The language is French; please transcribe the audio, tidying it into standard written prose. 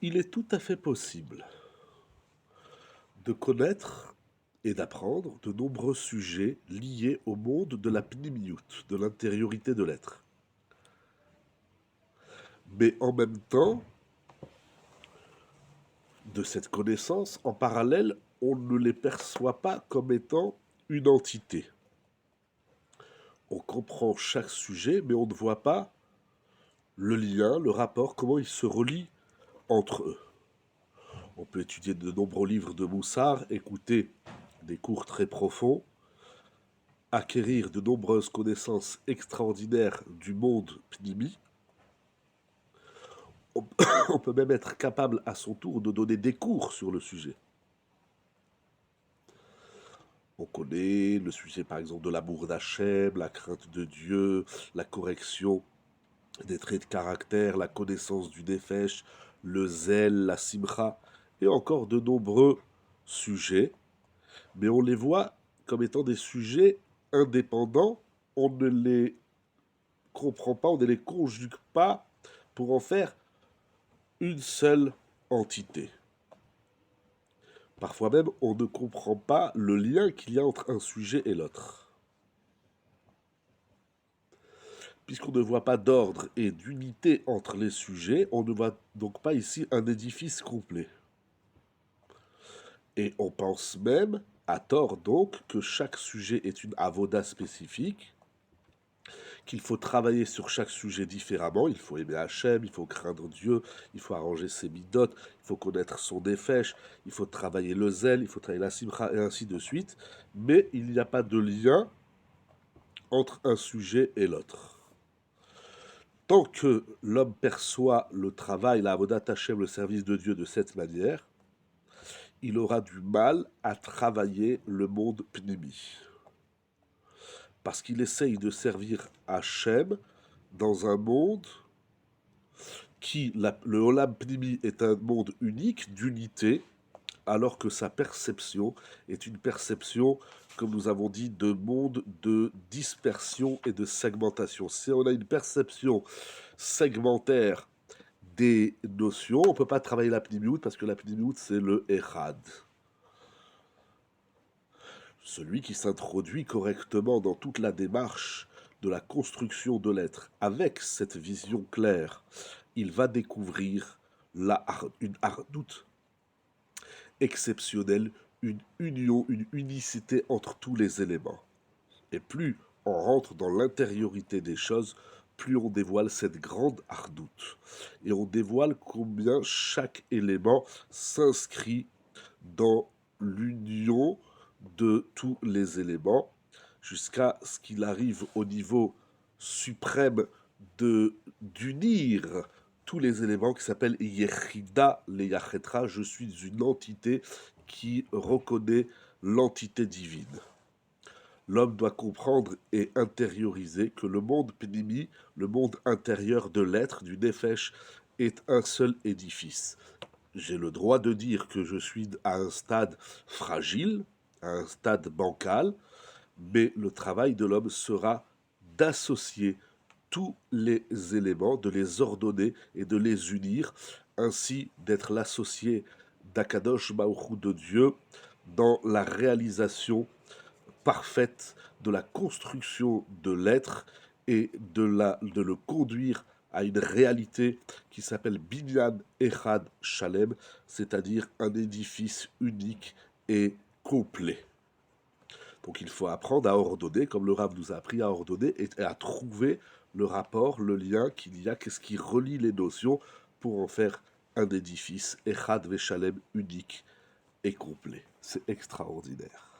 Il est tout à fait possible de connaître et d'apprendre de nombreux sujets liés au monde de la pnimiyut, de l'intériorité de l'être. Mais en même temps, de cette connaissance, en parallèle, on ne les perçoit pas comme étant une entité. On comprend chaque sujet, mais on ne voit pas le lien, le rapport, comment ils se relient entre eux. On peut étudier de nombreux livres de Moussard, écouter des cours très profonds, acquérir de nombreuses connaissances extraordinaires du monde pnimi. On peut même être capable à son tour de donner des cours sur le sujet. On connaît le sujet par exemple de l'amour d'Hachem, la crainte de Dieu, la correction des traits de caractère, la connaissance du Nefesh, le zèle, la simcha, et encore de nombreux sujets, mais on les voit comme étant des sujets indépendants, on ne les comprend pas, on ne les conjugue pas pour en faire une seule entité. Parfois même, on ne comprend pas le lien qu'il y a entre un sujet et l'autre. Puisqu'on ne voit pas d'ordre et d'unité entre les sujets, on ne voit donc pas ici un édifice complet. Et on pense même, à tort donc, que chaque sujet est une avoda spécifique, qu'il faut travailler sur chaque sujet différemment, il faut aimer Hachem, il faut craindre Dieu, il faut arranger ses midotes, il faut connaître son défèche, il faut travailler le zèle, il faut travailler la simcha, et ainsi de suite, mais il n'y a pas de lien entre un sujet et l'autre. Tant que l'homme perçoit le travail, la avodat Hachem, le service de Dieu de cette manière, il aura du mal à travailler le monde pnimi. Parce qu'il essaye de servir Hachem dans un monde qui, le Olam Pnimi est un monde unique, d'unité, alors que sa perception est une perception, comme nous avons dit, de monde de dispersion et de segmentation. Si on a une perception segmentaire des notions, on ne peut pas travailler la Pnimiout, parce que la Pnimiout, c'est le Echad. Celui qui s'introduit correctement dans toute la démarche de la construction de l'être avec cette vision claire, il va découvrir une hardout exceptionnelle, une union, une unicité entre tous les éléments. Et plus on rentre dans l'intériorité des choses, plus on dévoile cette grande hardout. Et on dévoile combien chaque élément s'inscrit dans l'union de tous les éléments, jusqu'à ce qu'il arrive au niveau suprême d'unir tous les éléments qui s'appelle Yechida le Yachetra. Je suis une entité qui reconnaît l'entité divine. L'homme doit comprendre et intérioriser que le monde pnimi, le monde intérieur de l'être, du nefesh, est un seul édifice. J'ai le droit de dire que je suis à un stade fragile, à un stade bancal, mais le travail de l'homme sera d'associer tous les éléments, de les ordonner et de les unir, ainsi d'être l'associé d'Akadosh Baruch Hu, de Dieu, dans la réalisation parfaite de la construction de l'être et de le conduire à une réalité qui s'appelle Binyan Echad Shalem, c'est-à-dire un édifice unique et complet. Donc il faut apprendre à ordonner, comme le Rav nous a appris à ordonner, et à trouver le rapport, le lien qu'il y a, qu'est-ce qui relie les notions pour en faire un édifice Echad Veshalem unique et complet. C'est extraordinaire.